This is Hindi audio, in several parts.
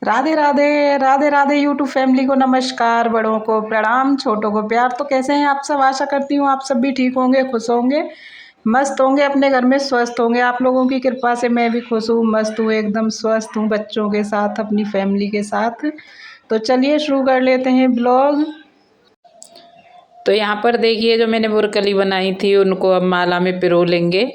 राधे राधे राधे राधे यूट्यूब फैमिली को नमस्कार। बड़ों को प्रणाम, छोटों को प्यार। तो कैसे हैं आप सब? आशा करती हूँ आप सब भी ठीक होंगे, खुश होंगे, मस्त होंगे, अपने घर में स्वस्थ होंगे। आप लोगों की कृपा से मैं भी खुश हूँ, मस्त हूँ, एकदम स्वस्थ हूँ, बच्चों के साथ, अपनी फैमिली के साथ। तो चलिए शुरू कर लेते हैं ब्लॉग। तो यहाँ पर देखिए, जो मैंने बुरकली बनाई थी उनको अब माला में पिरो लेंगे।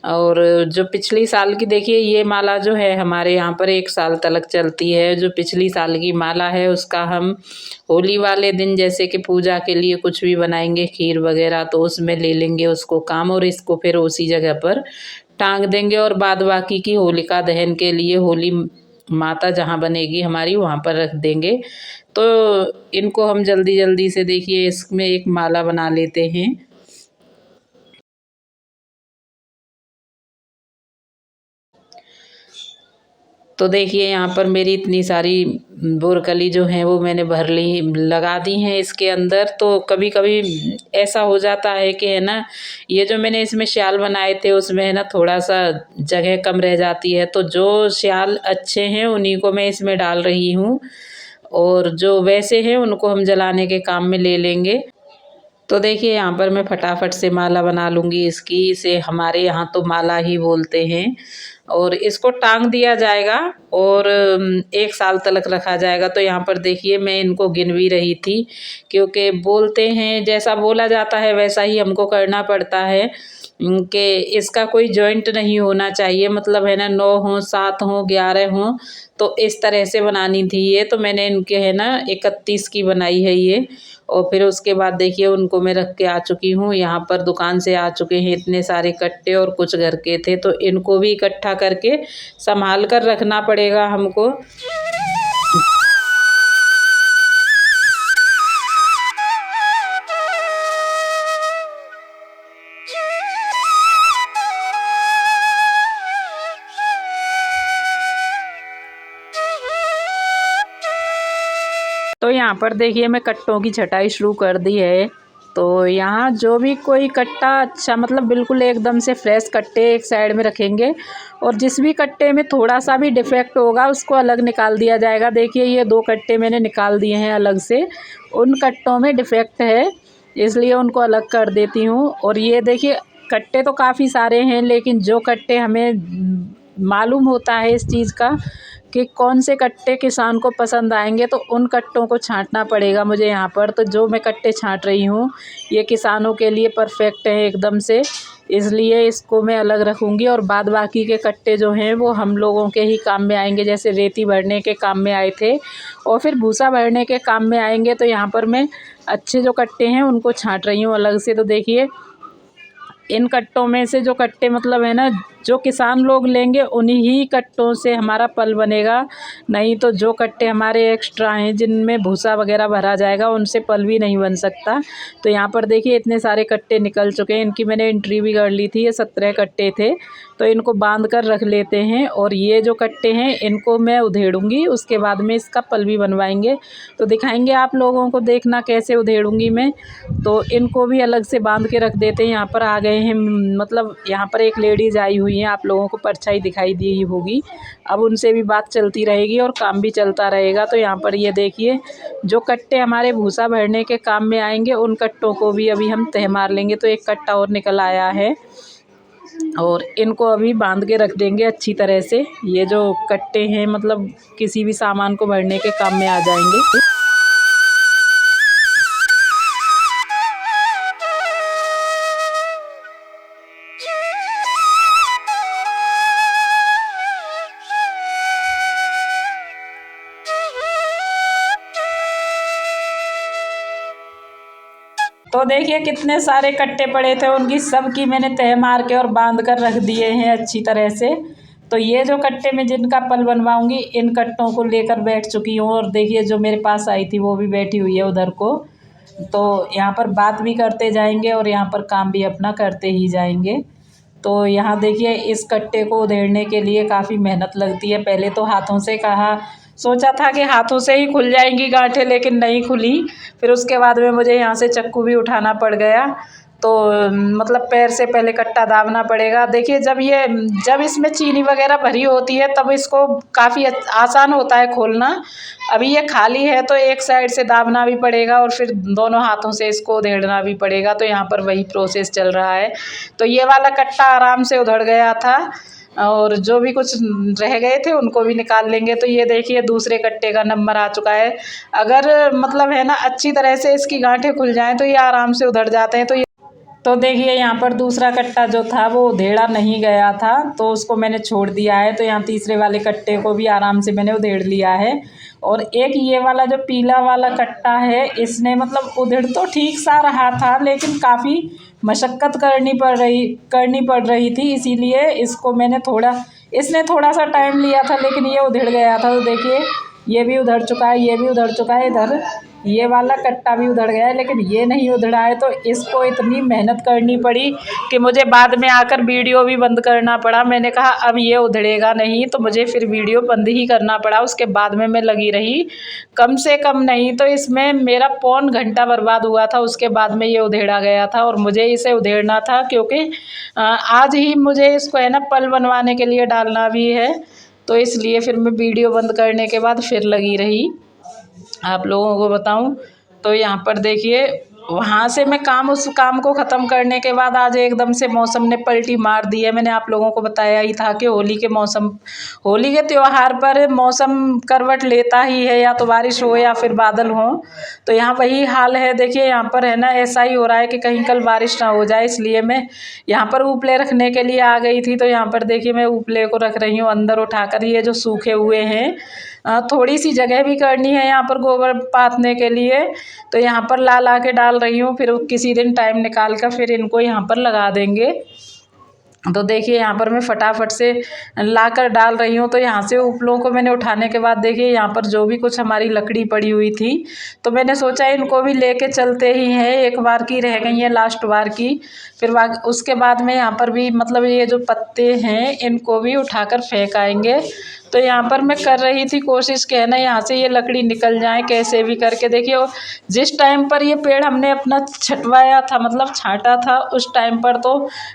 और जो पिछली साल की देखिए, ये माला जो है हमारे यहाँ पर 1 साल तक चलती है। जो पिछली साल की माला है उसका हम होली वाले दिन जैसे कि पूजा के लिए कुछ भी बनाएंगे, खीर वगैरह, तो उसमें ले लेंगे उसको काम, और इसको फिर उसी जगह पर टांग देंगे। और बाद बाकी की होलिका दहन के लिए होली माता जहाँ बनेगी हमारी वहाँ पर रख देंगे। तो इनको हम जल्दी जल्दी से देखिए इसमें एक माला बना लेते हैं। तो देखिए यहाँ पर मेरी इतनी सारी बोरकली जो है वो मैंने भर ली, लगा दी हैं इसके अंदर। तो कभी कभी ऐसा हो जाता है कि है ना, ये जो मैंने इसमें श्याल बनाए थे उसमें है ना थोड़ा सा जगह कम रह जाती है। तो जो श्याल अच्छे हैं उन्हीं को मैं इसमें डाल रही हूँ, और जो वैसे हैं उनको हम जलाने के काम में ले लेंगे। तो देखिए यहाँ पर मैं फटाफट से माला बना लूँगी इसकी। इसे हमारे यहाँ तो माला ही बोलते हैं। और इसको टांग दिया जाएगा और 1 साल तक रखा जाएगा। तो यहाँ पर देखिए मैं इनको गिन भी रही थी, क्योंकि बोलते हैं जैसा बोला जाता है वैसा ही हमको करना पड़ता है कि इसका कोई जॉइंट नहीं होना चाहिए। मतलब है ना 9 हो, 7 हो, 11 हो, तो इस तरह से बनानी थी ये। तो मैंने इनके है ना 31 की बनाई है ये। और फिर उसके बाद देखिए उनको मैं रख के आ चुकी हूँ। यहाँ पर दुकान से आ चुके हैं इतने सारे कट्टे, और कुछ घर के थे, तो इनको भी इकट्ठा करके संभाल कर रखना पड़ेगा हमको। तो यहाँ पर देखिए मैं कट्टों की छटाई शुरू कर दी है। तो यहाँ जो भी कोई कट्टा अच्छा, मतलब बिल्कुल एकदम से फ्रेश कट्टे एक साइड में रखेंगे, और जिस भी कट्टे में थोड़ा सा भी डिफेक्ट होगा उसको अलग निकाल दिया जाएगा। देखिए ये 2 कट्टे मैंने निकाल दिए हैं अलग से, उन कट्टों में डिफेक्ट है इसलिए उनको अलग कर देती हूँ। और ये देखिए कट्टे तो काफ़ी सारे हैं, लेकिन जो कट्टे हमें मालूम होता है इस चीज़ का कि कौन से कट्टे किसान को पसंद आएंगे, तो उन कट्टों को छांटना पड़ेगा मुझे यहाँ पर। तो जो मैं कट्टे छांट रही हूँ ये किसानों के लिए परफेक्ट है एकदम से, इसलिए इसको मैं अलग रखूँगी। और बाद बाकी के कट्टे जो हैं वो हम लोगों के ही काम में आएंगे, जैसे रेती भरने के काम में आए थे और फिर भूसा भरने के काम में आएंगे। तो यहाँ पर मैं अच्छे जो कट्टे हैं उनको छांट रही हूँ अलग से। तो देखिए इन कट्टों में से जो कट्टे मतलब है ना जो किसान लोग लेंगे उन्हीं ही कट्टों से हमारा पल बनेगा। नहीं तो जो कट्टे हमारे एक्स्ट्रा हैं जिनमें भूसा वगैरह भरा जाएगा उनसे पल भी नहीं बन सकता। तो यहाँ पर देखिए इतने सारे कट्टे निकल चुके हैं, इनकी मैंने एंट्री भी कर ली थी। ये 17 कट्टे थे, तो इनको बांध कर रख लेते हैं। और ये जो कट्टे हैं इनको मैं उधेड़ूँगी, उसके बाद में इसका पल भी बनवाएंगे, तो दिखाएंगे आप लोगों को, देखना कैसे उधेड़ूँगी मैं। तो इनको भी अलग से बांध के रख देते हैं। यहाँ पर आ गए हैं, मतलब यहाँ पर एक लेडीज़ आई हुई है, आप लोगों को परछाई दिखाई दी होगी। अब उनसे भी बात चलती रहेगी और काम भी चलता रहेगा। तो यहाँ पर ये देखिए जो कट्टे हमारे भूसा भरने के काम में आएंगे उन कट्टों को भी अभी हम तह मार लेंगे। तो एक कट्टा और निकल आया है, और इनको अभी बांध के रख देंगे अच्छी तरह से। ये जो कट्टे हैं मतलब किसी भी सामान को भरने के काम में आ जाएंगे। तो देखिए कितने सारे कट्टे पड़े थे, उनकी सबकी मैंने तह मार के और बांध कर रख दिए हैं अच्छी तरह से। तो ये जो कट्टे में जिनका पल बनवाऊंगी इन कट्टों को लेकर बैठ चुकी हूँ। और देखिए जो मेरे पास आई थी वो भी बैठी हुई है उधर को। तो यहाँ पर बात भी करते जाएंगे और यहाँ पर काम भी अपना करते ही जाएंगे। तो यहाँ देखिए इस कट्टे को उधेड़ने के लिए काफ़ी मेहनत लगती है। पहले तो हाथों से सोचा था कि हाथों से ही खुल जाएंगी गांठें, लेकिन नहीं खुली। फिर उसके बाद में मुझे यहाँ से चक्कू भी उठाना पड़ गया। तो मतलब पैर से पहले कट्टा दाबना पड़ेगा। देखिए जब इसमें चीनी वगैरह भरी होती है तब इसको काफ़ी आसान होता है खोलना। अभी ये खाली है तो एक साइड से दाबना भी पड़ेगा और फिर दोनों हाथों से इसको उधेड़ना भी पड़ेगा। तो यहाँ पर वही प्रोसेस चल रहा है। तो ये वाला कट्टा आराम से उधड़ गया था और जो भी कुछ रह गए थे उनको भी निकाल लेंगे। तो ये देखिए दूसरे कट्टे का नंबर आ चुका है। अगर मतलब है ना अच्छी तरह से इसकी गांठें खुल जाएं तो ये आराम से उधड़ जाते हैं। तो देखिए यहाँ पर दूसरा कट्टा जो था वो उधेड़ा नहीं गया था तो उसको मैंने छोड़ दिया है। तो यहाँ तीसरे वाले कट्टे को भी आराम से मैंने उधेड़ लिया है। और एक ये वाला जो पीला वाला कट्टा है इसने मतलब उधेड़ तो ठीक सा रहा था लेकिन काफ़ी मशक्क़त करनी पड़ रही थी, इसीलिए इसको मैंने इसने थोड़ा सा टाइम लिया था लेकिन ये उधेड़ गया था। तो देखिए ये भी उधड़ चुका है, ये भी उधड़ चुका है, इधर ये वाला कट्टा भी उधड़ गया है लेकिन ये नहीं उधड़ा है। तो इसको इतनी मेहनत करनी पड़ी कि मुझे बाद में आकर वीडियो भी बंद करना पड़ा। मैंने कहा अब ये उधड़ेगा नहीं तो मुझे फिर वीडियो बंद ही करना पड़ा। उसके बाद में मैं लगी रही, कम से कम नहीं तो इसमें मेरा पौन घंटा बर्बाद हुआ था। उसके बाद में ये उधेड़ा गया था और मुझे इसे उधेड़ना था क्योंकि आज ही मुझे इसको है ना पल बनवाने के लिए डालना भी है। तो इसलिए फिर मैं वीडियो बंद करने के बाद फिर लगी रही आप लोगों को बताऊं। तो यहाँ पर देखिए वहाँ से मैं उस काम को ख़त्म करने के बाद आज एकदम से मौसम ने पलटी मार दी है। मैंने आप लोगों को बताया ही था कि होली के त्यौहार पर मौसम करवट लेता ही है, या तो बारिश हो या फिर बादल हो। तो यहाँ वही हाल है। देखिए यहाँ पर है ना ऐसा ही हो रहा है कि कहीं कल बारिश ना हो जाए, इसलिए मैं यहाँ पर उपले रखने के लिए आ गई थी। तो यहाँ पर देखिए मैं उपले को रख रही हूँ अंदर उठाकर। ये जो सूखे हुए हैं थोड़ी सी जगह भी करनी है यहाँ पर गोबर पाथने के लिए, तो यहाँ पर ला के डाल रही हूँ। फिर किसी दिन टाइम निकाल कर फिर इनको यहाँ पर लगा देंगे। तो देखिए यहाँ पर मैं फटाफट से लाकर डाल रही हूँ। तो यहाँ से उपलों को मैंने उठाने के बाद देखिए यहाँ पर जो भी कुछ हमारी लकड़ी पड़ी हुई थी तो मैंने सोचा इनको भी लेके चलते ही हैं। एक बार की रह गई है, लास्ट बार की। फिर उसके बाद में यहाँ पर भी मतलब ये जो पत्ते हैं इनको भी उठाकर फेंक आएंगे। तो यहाँ पर मैं कर रही थी कोशिश कि है ना यहाँ से ये लकड़ी निकल जाए कैसे भी करके। देखिए जिस टाइम पर ये पेड़ हमने अपना छटवाया था मतलब छांटा था उस टाइम पर तो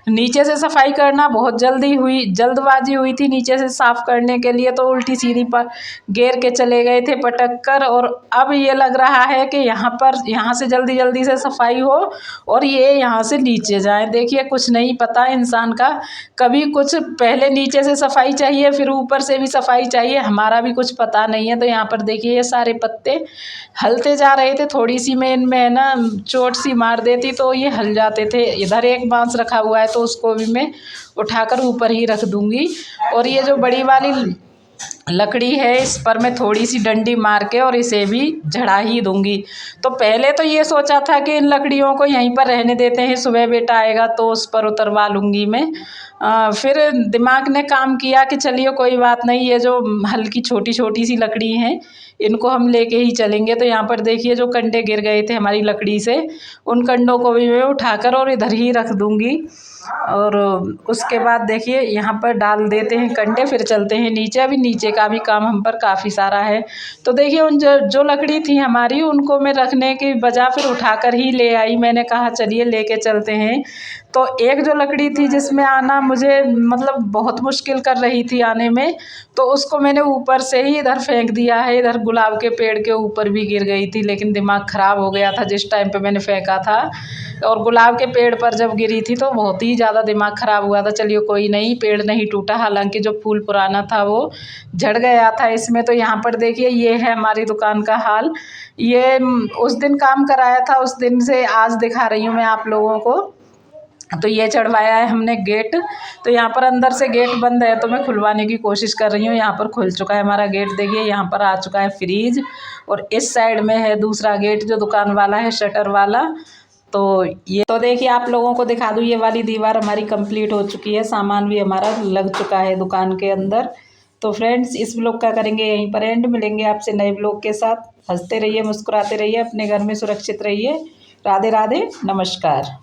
नीचे से सफाई करना बहुत जल्दबाजी हुई थी नीचे से साफ़ करने के लिए। तो उल्टी सीधी पर घेर के चले गए थे पटक कर। और अब ये लग रहा है कि यहाँ से जल्दी से सफाई हो और ये यहाँ से नीचे जाए। देखिए कुछ नहीं पता इंसान का, कभी कुछ पहले नीचे से सफाई चाहिए फिर ऊपर से भी सफाई चाहिए, हमारा भी कुछ पता नहीं है। तो यहाँ पर देखिए ये सारे पत्ते हलते जा रहे थे। थोड़ी सी मैं इनमें है ना चोट सी मार देती तो ये हल जाते थे। इधर एक बांस रखा हुआ है तो उसको भी मैं उठाकर ऊपर ही रख दूंगी। और ये जो बड़ी वाली लकड़ी है इस पर मैं थोड़ी सी डंडी मार के और इसे भी झड़ा ही दूंगी। तो पहले तो ये सोचा था कि इन लकड़ियों को यहीं पर रहने देते हैं, सुबह बेटा आएगा तो उस पर उतरवा लूँगी मैं। फिर दिमाग ने काम किया कि चलिए कोई बात नहीं, ये जो हल्की छोटी छोटी सी लकड़ी हैं इनको हम लेके ही चलेंगे। तो यहाँ पर देखिए जो कंडे गिर गए थे हमारी लकड़ी से उन कंडों को भी मैं उठाकर और इधर ही रख दूँगी। और उसके बाद देखिए यहाँ पर डाल देते हैं कंडे, फिर चलते हैं नीचे। अभी नीचे का भी काम हम पर काफ़ी सारा है। तो देखिए उन जो लकड़ी थी हमारी उनको मैं रखने की बजाय फिर उठाकर ही ले आई। मैंने कहा चलिए लेके चलते हैं। तो एक जो लकड़ी थी जिसमें आना मुझे मतलब बहुत मुश्किल कर रही थी आने में, तो उसको मैंने ऊपर से ही इधर फेंक दिया है। इधर गुलाब के पेड़ के ऊपर भी गिर गई थी लेकिन दिमाग ख़राब हो गया था जिस टाइम पे मैंने फेंका था। और गुलाब के पेड़ पर जब गिरी थी तो बहुत ही ज़्यादा दिमाग ख़राब हुआ था। चलिए कोई नहीं, पेड़ नहीं टूटा, हालांकि जो फूल पुराना था वो झड़ गया था इसमें। तो यहाँ पर देखिए ये है हमारी दुकान का हाल। ये उस दिन काम कराया था उस दिन से आज दिखा रही हूँ मैं आप लोगों को। तो ये चढ़वाया है हमने गेट। तो यहाँ पर अंदर से गेट बंद है तो मैं खुलवाने की कोशिश कर रही हूँ। यहाँ पर खुल चुका है हमारा गेट। देखिए यहाँ पर आ चुका है फ्रिज और इस साइड में है दूसरा गेट जो दुकान वाला है शटर वाला। तो ये तो देखिए आप लोगों को दिखा दूँ, ये वाली दीवार हमारी कंप्लीट हो चुकी है, सामान भी हमारा लग चुका है दुकान के अंदर। तो फ्रेंड्स इस ब्लॉग का करेंगे यहीं पर एंड। मिलेंगे आपसे नए ब्लॉग के साथ। हंसते रहिए, मुस्कुराते रहिए, अपने घर में सुरक्षित रहिए। राधे राधे, नमस्कार।